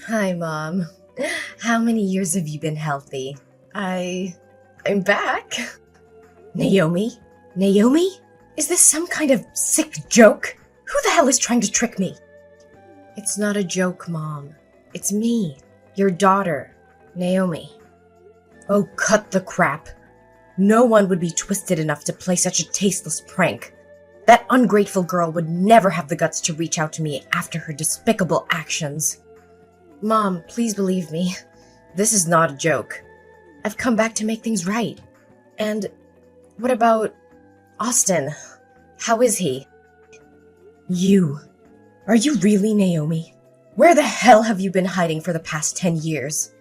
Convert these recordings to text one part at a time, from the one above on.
Hi, Mom. How many years have you been healthy? I'm back. Naomi? Naomi? Is this some kind of sick joke? Who the hell is trying to trick me? It's not a joke, Mom. It's me, your daughter, Naomi. Oh, cut the crap. No one would be twisted enough to play such a tasteless prank. That ungrateful girl would never have the guts to reach out to me after her despicable actions. Mom, please believe me. This is not a joke. I've come back to make things right. And what about Austin? How is he? You. Are you really Naomi? Where the hell have you been hiding for the past 10 years?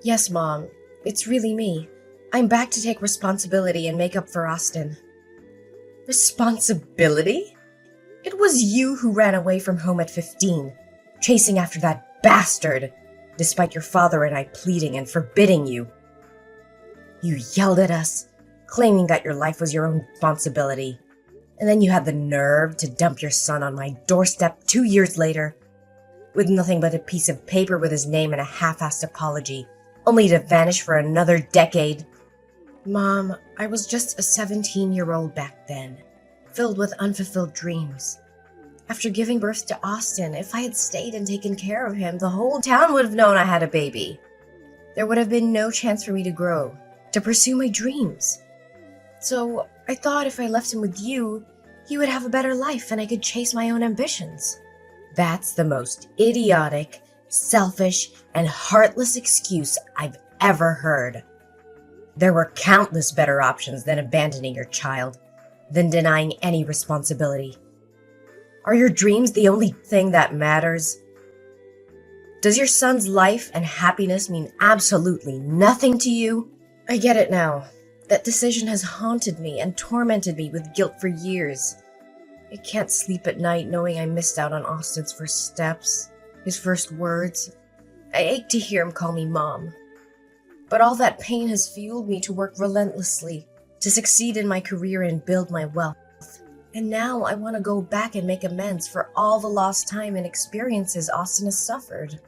Yes, Mom. It's really me. I'm back to take responsibility and make up for Austin. Responsibility? It was you who ran away from home at 15, chasing after that bastard, despite your father and I pleading and forbidding you. You yelled at us, claiming that your life was your own responsibility, and then you had the nerve to dump your son on my doorstep 2 years later, with nothing but a piece of paper with his name and a half-assed apology, only to vanish for another decade. Mom, I was just a 17-year-old back then, filled with unfulfilled dreams. After giving birth to Austin, if I had stayed and taken care of him, the whole town would have known I had a baby. There would have been no chance for me to grow, to pursue my dreams. So I thought if I left him with you, he would have a better life and I could chase my own ambitions. That's the most idiotic, selfish, and heartless excuse I've ever heard. There were countless better options than abandoning your child, than denying any responsibility. Are your dreams the only thing that matters? Does your son's life and happiness mean absolutely nothing to you? I get it now. That decision has haunted me and tormented me with guilt for years. I can't sleep at night knowing I missed out on Austin's first steps, his first words. I ache to hear him call me Mom. But all that pain has fueled me to work relentlessly, to succeed in my career and build my wealth. And now I want to go back and make amends for all the lost time and experiences Austin has suffered.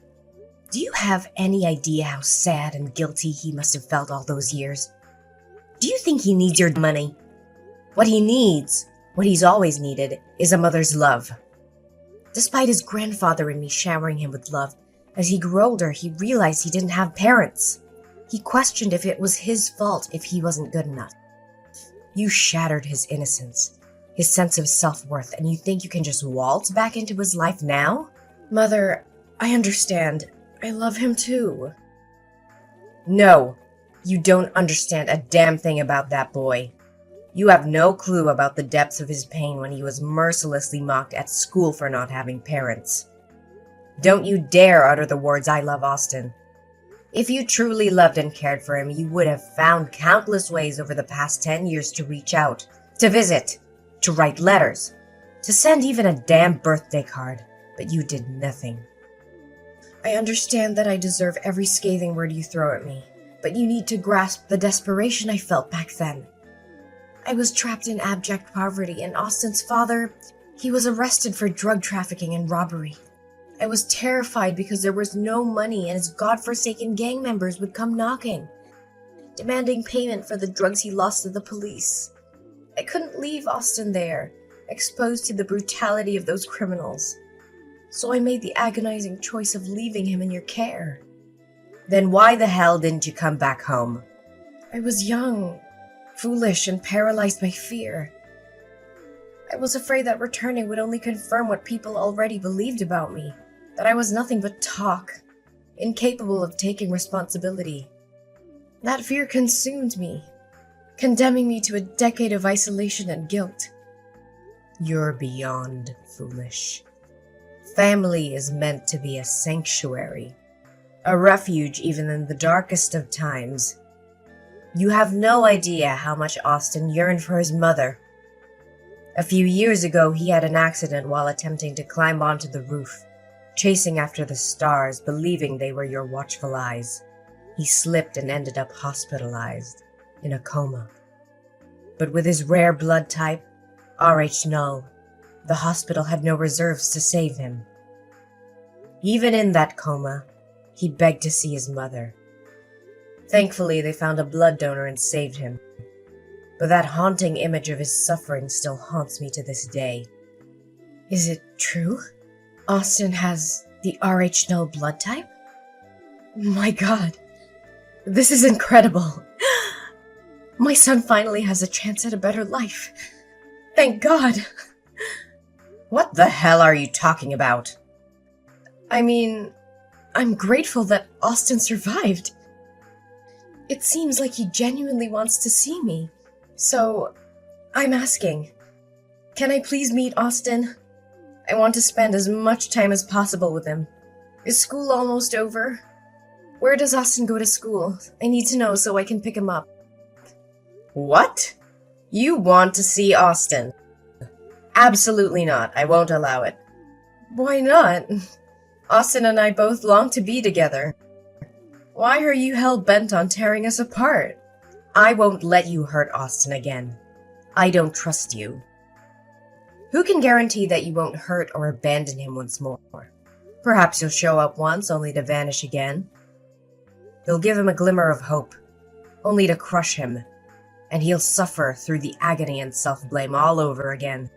Do you have any idea how sad and guilty he must have felt all those years? Do you think he needs your money? What he needs, what he's always needed, is a mother's love. Despite his grandfather and me showering him with love, as he grew older, he realized he didn't have parents. He questioned if it was his fault if he wasn't good enough. You shattered his innocence, his sense of self-worth, and you think you can just waltz back into his life now? Mother, I understand. I love him too. No, you don't understand a damn thing about that boy. You have no clue about the depths of his pain when he was mercilessly mocked at school for not having parents. Don't you dare utter the words "I love Austin." If you truly loved and cared for him, you would have found countless ways over the past 10 years to reach out, to visit, to write letters, to send even a damn birthday card, but you did nothing. I understand that I deserve every scathing word you throw at me, but you need to grasp the desperation I felt back then. I was trapped in abject poverty, and Austin's father, he was arrested for drug trafficking and robbery. I was terrified because there was no money and his godforsaken gang members would come knocking, demanding payment for the drugs he lost to the police. I couldn't leave Austin there, exposed to the brutality of those criminals. So I made the agonizing choice of leaving him in your care. Then why the hell didn't you come back home? I was young, foolish, and paralyzed by fear. I was afraid that returning would only confirm what people already believed about me, that I was nothing but talk, incapable of taking responsibility. That fear consumed me, condemning me to a decade of isolation and guilt. You're beyond foolish. Family is meant to be a sanctuary, a refuge even in the darkest of times. You have no idea how much Austin yearned for his mother. A few years ago, he had an accident while attempting to climb onto the roof, chasing after the stars, believing they were your watchful eyes. He slipped and ended up hospitalized, in a coma. But with his rare blood type, Rh null, the hospital had no reserves to save him. Even in that coma, he begged to see his mother. Thankfully, they found a blood donor and saved him. But that haunting image of his suffering still haunts me to this day. Is it true? Austin has the Rh-null blood type? My god, this is incredible. My son finally has a chance at a better life. Thank God. What the hell are you talking about? I mean, I'm grateful that Austin survived. It seems like he genuinely wants to see me. So, I'm asking, can I please meet Austin? I want to spend as much time as possible with him. Is school almost over? Where does Austin go to school? I need to know so I can pick him up. What? You want to see Austin? Absolutely not. I won't allow it. Why not? Austin and I both long to be together. Why are you hell-bent on tearing us apart? I won't let you hurt Austin again. I don't trust you. Who can guarantee that you won't hurt or abandon him once more? Perhaps you'll show up once, only to vanish again. You'll give him a glimmer of hope, only to crush him, and he'll suffer through the agony and self-blame all over again.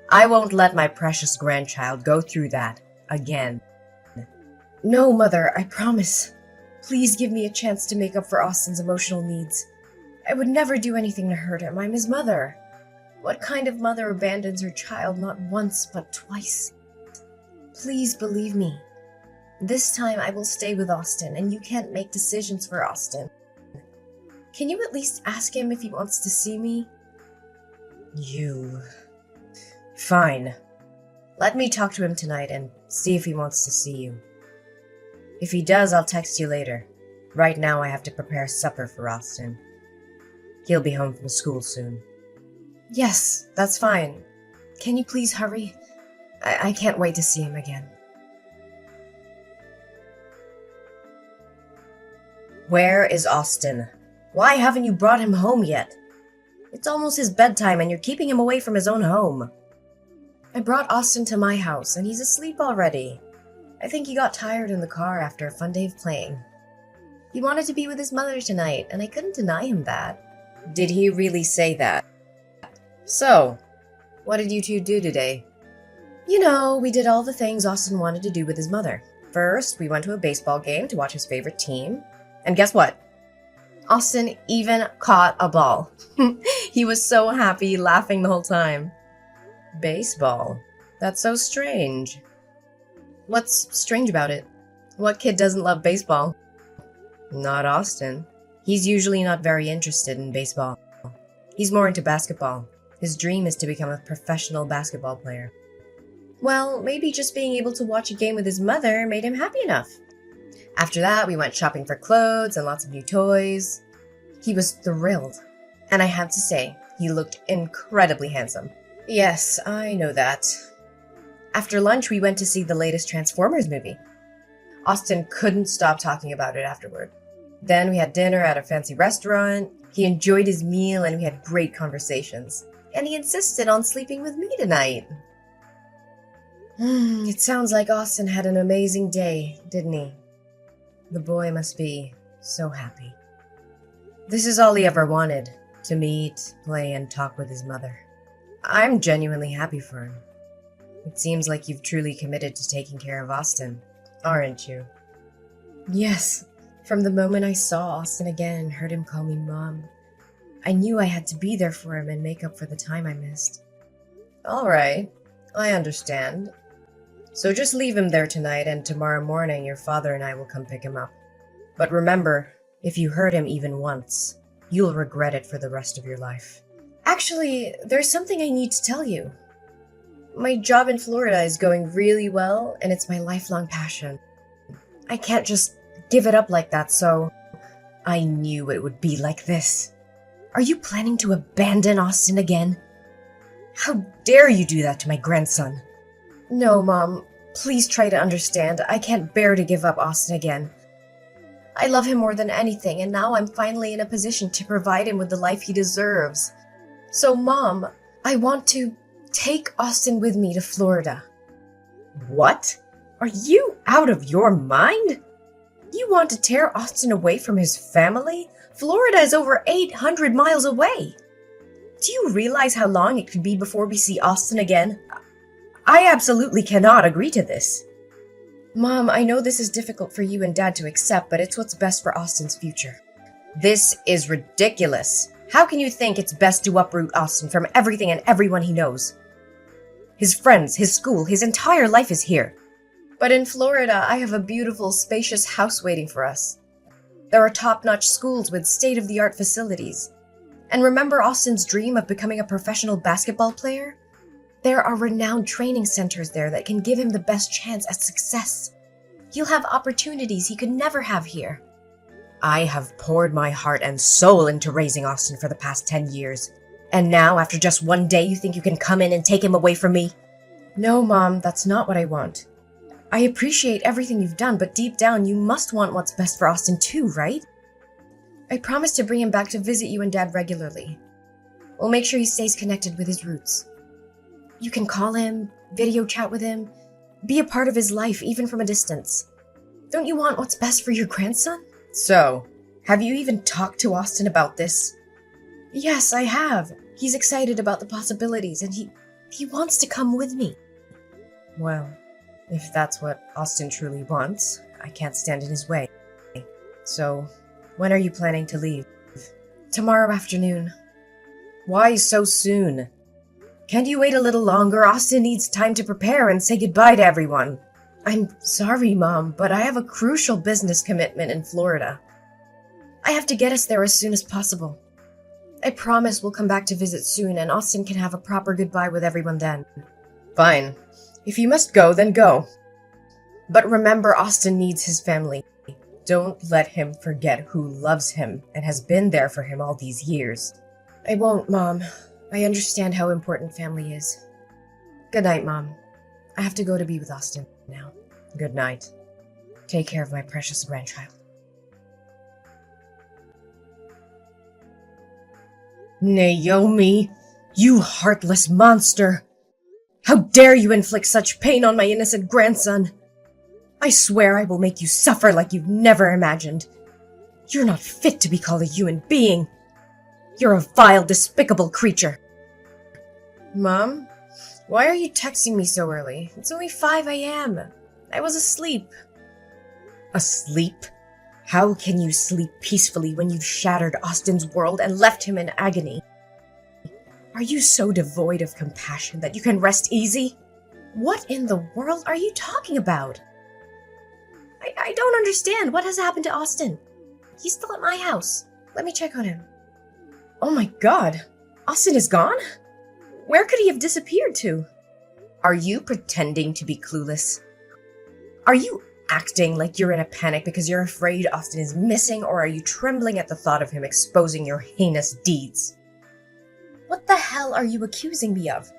I won't let my precious grandchild go through that again. No, Mother, I promise. Please give me a chance to make up for Austin's emotional needs. I would never do anything to hurt him. I'm his mother. What kind of mother abandons her child not once but twice? Please believe me. This time I will stay with Austin, and you can't make decisions for Austin. Can you at least ask him if he wants to see me? You... Fine. Let me talk to him tonight and see if he wants to see you. If he does, I'll text you later. Right now I have to prepare supper for Austin. He'll be home from school soon. Yes, that's fine. Can you please hurry? I can't wait to see him again. Where is Austin? Why haven't you brought him home yet? It's almost his bedtime and you're keeping him away from his own home. I brought Austin to my house and he's asleep already. I think he got tired in the car after a fun day of playing. He wanted to be with his mother tonight and I couldn't deny him that. Did he really say that? So, what did you two do today? You know, we did all the things Austin wanted to do with his mother. First, we went to a baseball game to watch his favorite team. And guess what? Austin even caught a ball. He was so happy, laughing the whole time. Baseball? That's so strange. What's strange about it? What kid doesn't love baseball? Not Austin. He's usually not very interested in baseball. He's more into basketball. His dream is to become a professional basketball player. Well, maybe just being able to watch a game with his mother made him happy enough. After that, we went shopping for clothes and lots of new toys. He was thrilled. And I have to say, he looked incredibly handsome. Yes, I know that. After lunch, we went to see the latest Transformers movie. Austin couldn't stop talking about it afterward. Then we had dinner at a fancy restaurant. He enjoyed his meal and we had great conversations. And he insisted on sleeping with me tonight. It sounds like Austin had an amazing day, didn't he? The boy must be so happy. This is all he ever wanted, to meet, play, and talk with his mother. I'm genuinely happy for him. It seems like you've truly committed to taking care of Austin, aren't you? Yes. From the moment I saw Austin again and heard him call me Mom, I knew I had to be there for him and make up for the time I missed. All right, I understand. So just leave him there tonight, and tomorrow morning your father and I will come pick him up. But remember, if you hurt him even once, you'll regret it for the rest of your life. Actually, there's something I need to tell you. My job in Florida is going really well, and it's my lifelong passion. I can't just give it up like that, so I knew it would be like this. Are you planning to abandon Austin again? How dare you do that to my grandson? No, Mom. Please try to understand. I can't bear to give up Austin again. I love him more than anything, and now I'm finally in a position to provide him with the life he deserves. So, Mom, I want to take Austin with me to Florida. What? Are you out of your mind? You want to tear Austin away from his family? Florida is over 800 miles away. Do you realize how long it could be before we see Austin again? I absolutely cannot agree to this. Mom, I know this is difficult for you and Dad to accept, but it's what's best for Austin's future. This is ridiculous. How can you think it's best to uproot Austin from everything and everyone he knows? His friends, his school, his entire life is here. But in Florida, I have a beautiful, spacious house waiting for us. There are top-notch schools with state-of-the-art facilities. And remember Austin's dream of becoming a professional basketball player? There are renowned training centers there that can give him the best chance at success. He'll have opportunities he could never have here. I have poured my heart and soul into raising Austin for the past 10 years. And now, after just one day, you think you can come in and take him away from me? No, Mom, that's not what I want. I appreciate everything you've done, but deep down, you must want what's best for Austin too, right? I promise to bring him back to visit you and Dad regularly. We'll make sure he stays connected with his roots. You can call him, video chat with him, be a part of his life, even from a distance. Don't you want what's best for your grandson? So, have you even talked to Austin about this? Yes, I have. He's excited about the possibilities, and he wants to come with me. Well, if that's what Austin truly wants, I can't stand in his way. So, when are you planning to leave? Tomorrow afternoon. Why so soon? Can't you wait a little longer? Austin needs time to prepare and say goodbye to everyone. I'm sorry, Mom, but I have a crucial business commitment in Florida. I have to get us there as soon as possible. I promise we'll come back to visit soon, and Austin can have a proper goodbye with everyone then. Fine. If you must go, then go. But remember, Austin needs his family. Don't let him forget who loves him and has been there for him all these years. I won't, Mom. I understand how important family is. Good night, Mom. I have to go to be with Austin now. Good night. Take care of my precious grandchild. Naomi, you heartless monster! How dare you inflict such pain on my innocent grandson? I swear I will make you suffer like you've never imagined. You're not fit to be called a human being. You're a vile, despicable creature. Mom, why are you texting me so early? It's only 5 a.m. I was asleep. Asleep? How can you sleep peacefully when you've shattered Austin's world and left him in agony? Are you so devoid of compassion that you can rest easy? What in the world are you talking about? I don't understand. What has happened to Austin? He's still at my house. Let me check on him. Oh my God. Austin is gone? Where could he have disappeared to? Are you pretending to be clueless? Are you acting like you're in a panic because you're afraid Austin is missing, or are you trembling at the thought of him exposing your heinous deeds? What the hell are you accusing me of?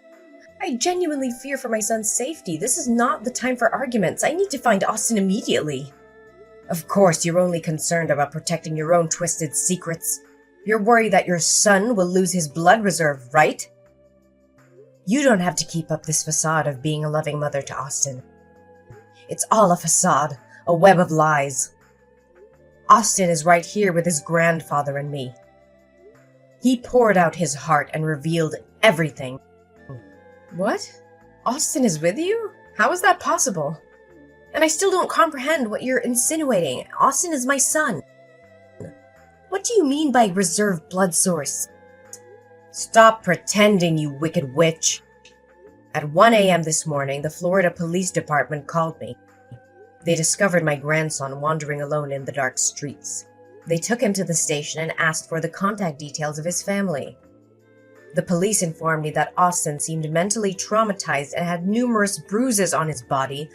I genuinely fear for my son's safety. This is not the time for arguments. I need to find Austin immediately. Of course, you're only concerned about protecting your own twisted secrets. You're worried that your son will lose his blood reserve, right? You don't have to keep up this facade of being a loving mother to Austin. It's all a facade, a web of lies. Austin is right here with his grandfather and me. He poured out his heart and revealed everything. What? Austin is with you? How is that possible? And I still don't comprehend what you're insinuating. Austin is my son. What do you mean by reserve blood source? Stop pretending, you wicked witch. At 1 a.m. this morning, the Florida Police Department called me. They discovered my grandson wandering alone in the dark streets. They took him to the station and asked for the contact details of his family. The police informed me that Austin seemed mentally traumatized and had numerous bruises on his body,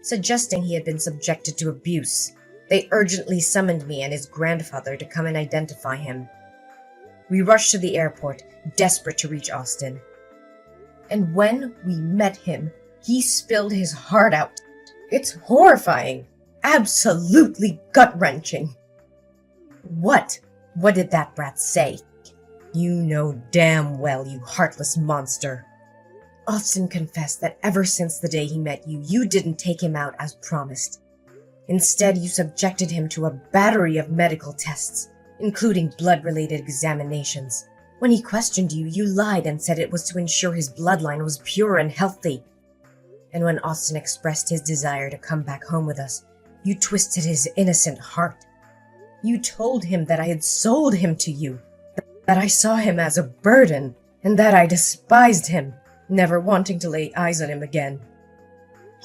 suggesting he had been subjected to abuse. They urgently summoned me and his grandfather to come and identify him. We rushed to the airport, desperate to reach Austin. And when we met him, he spilled his heart out. It's horrifying. Absolutely gut-wrenching. What? What did that brat say? You know damn well, you heartless monster. Austin confessed that ever since the day he met you, you didn't take him out as promised. Instead, you subjected him to a battery of medical tests, including blood-related examinations. When he questioned you, you lied and said it was to ensure his bloodline was pure and healthy. And when Austin expressed his desire to come back home with us, you twisted his innocent heart. You told him that I had sold him to you, that I saw him as a burden, and that I despised him, never wanting to lay eyes on him again.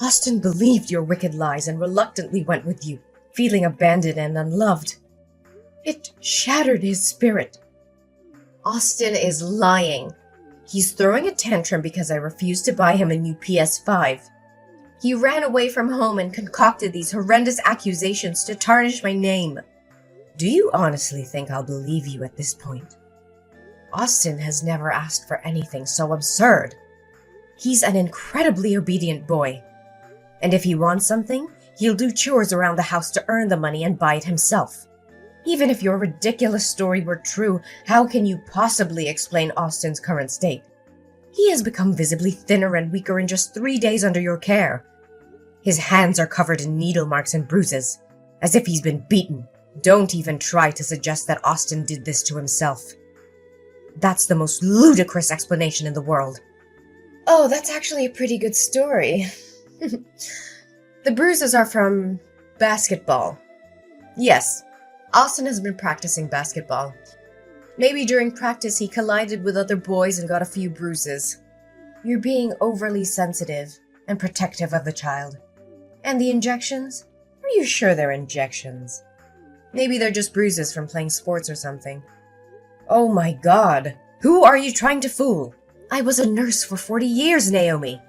Austin believed your wicked lies and reluctantly went with you, feeling abandoned and unloved. It shattered his spirit. Austin is lying. He's throwing a tantrum because I refused to buy him a new PS5. He ran away from home and concocted these horrendous accusations to tarnish my name. Do you honestly think I'll believe you at this point? Austin has never asked for anything so absurd. He's an incredibly obedient boy. And if he wants something, he'll do chores around the house to earn the money and buy it himself. Even if your ridiculous story were true, how can you possibly explain Austin's current state? He has become visibly thinner and weaker in just 3 days under your care. His hands are covered in needle marks and bruises, as if he's been beaten. Don't even try to suggest that Austin did this to himself. That's the most ludicrous explanation in the world. Oh, that's actually a pretty good story. The bruises are from basketball. Yes, Austin has been practicing basketball. Maybe during practice he collided with other boys and got a few bruises. You're being overly sensitive and protective of the child. And the injections? Are you sure they're injections? Maybe they're just bruises from playing sports or something. Oh my God! Who are you trying to fool? I was a nurse for 40 years, Naomi.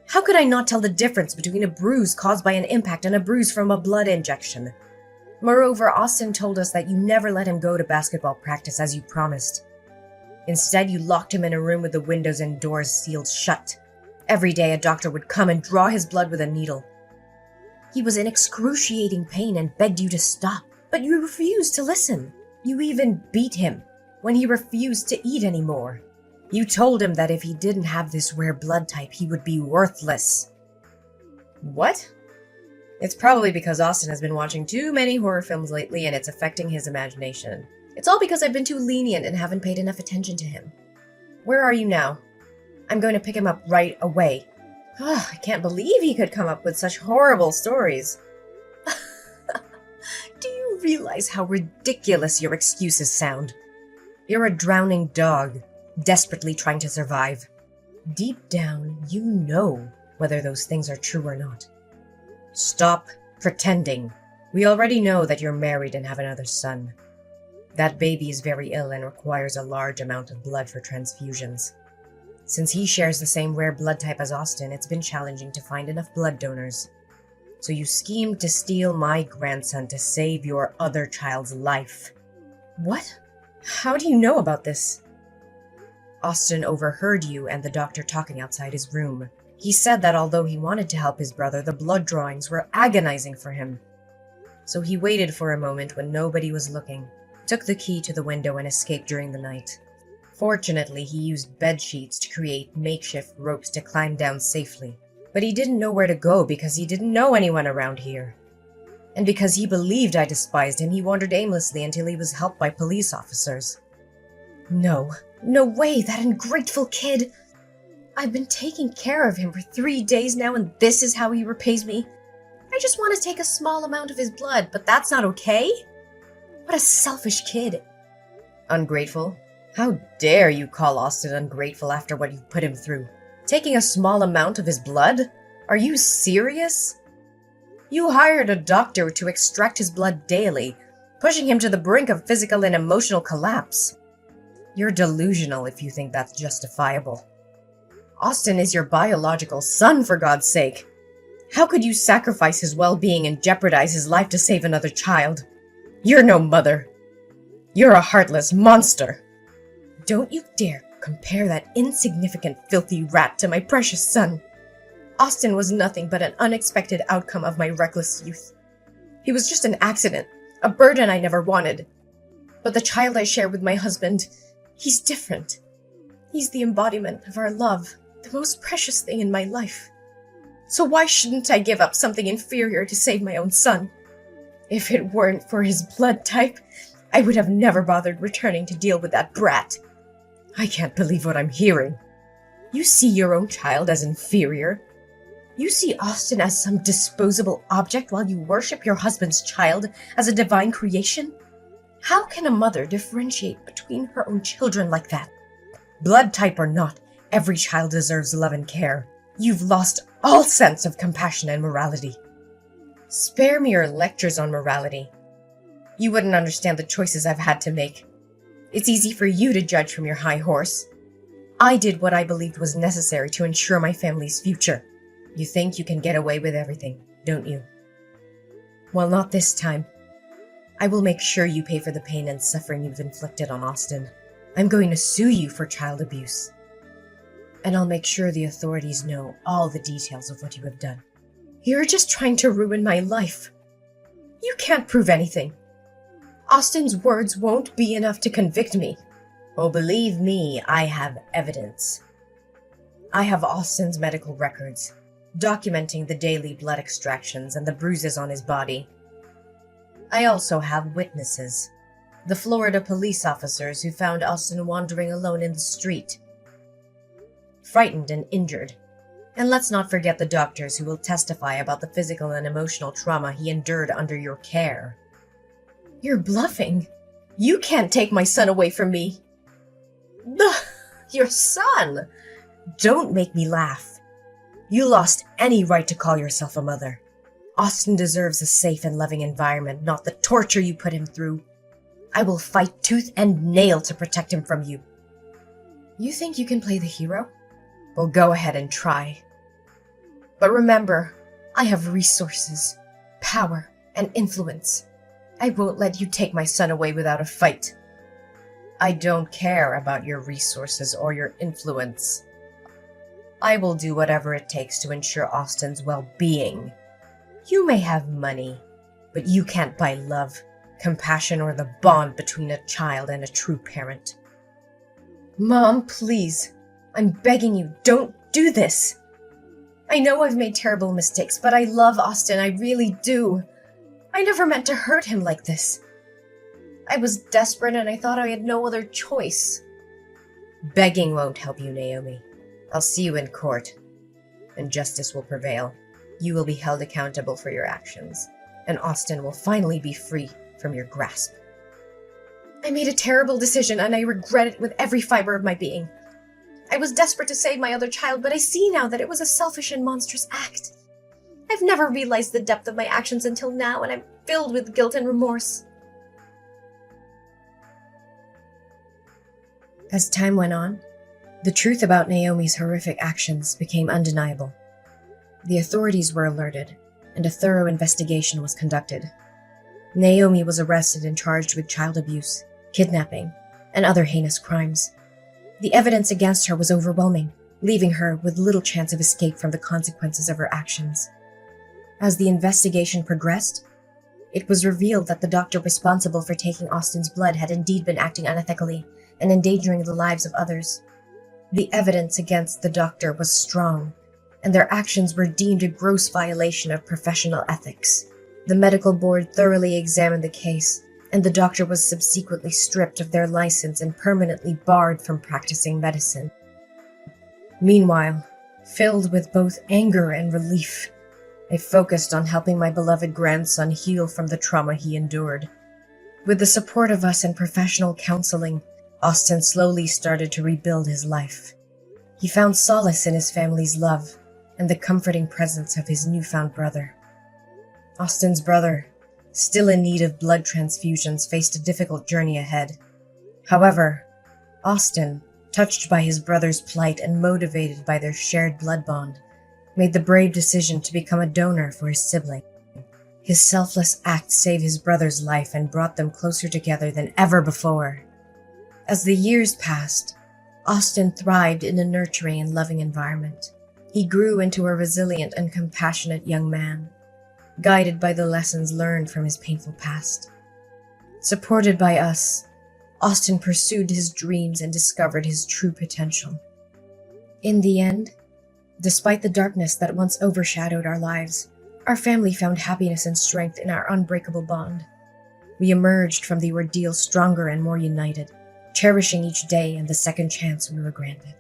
How could I not tell the difference between a bruise caused by an impact and a bruise from a blood injection? Moreover, Austin told us that you never let him go to basketball practice as you promised. Instead, you locked him in a room with the windows and doors sealed shut. Every day, a doctor would come and draw his blood with a needle. He was in excruciating pain and begged you to stop, but you refused to listen. You even beat him when he refused to eat anymore. You told him that if he didn't have this rare blood type, he would be worthless. What? It's probably because Austin has been watching too many horror films lately and it's affecting his imagination. It's all because I've been too lenient and haven't paid enough attention to him. Where are you now? I'm going to pick him up right away. Oh, I can't believe he could come up with such horrible stories. Do you realize how ridiculous your excuses sound? You're a drowning dog, desperately trying to survive. Deep down, you know whether those things are true or not. Stop pretending. We already know that you're married and have another son. That baby is very ill and requires a large amount of blood for transfusions. Since he shares the same rare blood type as Austin, it's been challenging to find enough blood donors. So you schemed to steal my grandson to save your other child's life. What? How do you know about this? Austin overheard you and the doctor talking outside his room. He said that although he wanted to help his brother, the blood drawings were agonizing for him. So he waited for a moment when nobody was looking, took the key to the window and escaped during the night. Fortunately, he used bed sheets to create makeshift ropes to climb down safely. But he didn't know where to go because he didn't know anyone around here. And because he believed I despised him, he wandered aimlessly until he was helped by police officers. No way, that ungrateful kid! I've been taking care of him for 3 days now and this is how he repays me? I just want to take a small amount of his blood, but that's not okay? What a selfish kid. Ungrateful? How dare you call Austin ungrateful after what you've put him through? Taking a small amount of his blood? Are you serious? You hired a doctor to extract his blood daily, pushing him to the brink of physical and emotional collapse. You're delusional if you think that's justifiable. Austin is your biological son, for God's sake. How could you sacrifice his well-being and jeopardize his life to save another child? You're no mother. You're a heartless monster. Don't you dare compare that insignificant, filthy rat to my precious son. Austin was nothing but an unexpected outcome of my reckless youth. He was just an accident, a burden I never wanted. But the child I share with my husband, he's different. He's the embodiment of our love. the most precious thing in my life. So why shouldn't I give up something inferior to save my own son? If it weren't for his blood type, I would have never bothered returning to deal with that brat. I can't believe what I'm hearing. You see your own child as inferior? You see Austin as some disposable object while you worship your husband's child as a divine creation? How can a mother differentiate between her own children like that? Blood type or not, every child deserves love and care. You've lost all sense of compassion and morality. Spare me your lectures on morality. You wouldn't understand the choices I've had to make. It's easy for you to judge from your high horse. I did what I believed was necessary to ensure my family's future. You think you can get away with everything, don't you? Well, not this time. I will make sure you pay for the pain and suffering you've inflicted on Austin. I'm going to sue you for child abuse. And I'll make sure the authorities know all the details of what you have done. You're just trying to ruin my life. You can't prove anything. Austin's words won't be enough to convict me. Oh, believe me, I have evidence. I have Austin's medical records, documenting the daily blood extractions and the bruises on his body. I also have witnesses, the Florida police officers who found Austin wandering alone in the street, frightened and injured. And let's not forget the doctors who will testify about the physical and emotional trauma he endured under your care. You're bluffing. You can't take my son away from me. Your son? Don't make me laugh. You lost any right to call yourself a mother. Austin deserves a safe and loving environment, not the torture you put him through. I will fight tooth and nail to protect him from you. You think you can play the hero? Well, go ahead and try. But remember, I have resources, power, and influence. I won't let you take my son away without a fight. I don't care about your resources or your influence. I will do whatever it takes to ensure Austin's well-being. You may have money, but you can't buy love, compassion, or the bond between a child and a true parent. Mom, please. I'm begging you, don't do this. I know I've made terrible mistakes, but I love Austin, I really do. I never meant to hurt him like this. I was desperate and I thought I had no other choice. Begging won't help you, Naomi. I'll see you in court, and justice will prevail. You will be held accountable for your actions, and Austin will finally be free from your grasp. I made a terrible decision, and I regret it with every fiber of my being. I was desperate to save my other child, but I see now that it was a selfish and monstrous act. I've never realized the depth of my actions until now, and I'm filled with guilt and remorse. As time went on, the truth about Naomi's horrific actions became undeniable. The authorities were alerted, and a thorough investigation was conducted. Naomi was arrested and charged with child abuse, kidnapping, and other heinous crimes. The evidence against her was overwhelming, leaving her with little chance of escape from the consequences of her actions. As the investigation progressed, it was revealed that the doctor responsible for taking Austin's blood had indeed been acting unethically and endangering the lives of others. The evidence against the doctor was strong, and their actions were deemed a gross violation of professional ethics. The medical board thoroughly examined the case, and the doctor was subsequently stripped of their license and permanently barred from practicing medicine. Meanwhile, filled with both anger and relief, I focused on helping my beloved grandson heal from the trauma he endured. With the support of us and professional counseling, Austin slowly started to rebuild his life. He found solace in his family's love and the comforting presence of his newfound brother. Austin's brother, still in need of blood transfusions, faced a difficult journey ahead. However, Austin, touched by his brother's plight and motivated by their shared blood bond, made the brave decision to become a donor for his sibling. His selfless act saved his brother's life and brought them closer together than ever before. As the years passed, Austin thrived in a nurturing and loving environment. He grew into a resilient and compassionate young man, guided by the lessons learned from his painful past. Supported by us, Austin pursued his dreams and discovered his true potential. In the end, despite the darkness that once overshadowed our lives, our family found happiness and strength in our unbreakable bond. We emerged from the ordeal stronger and more united, cherishing each day and the second chance we were granted.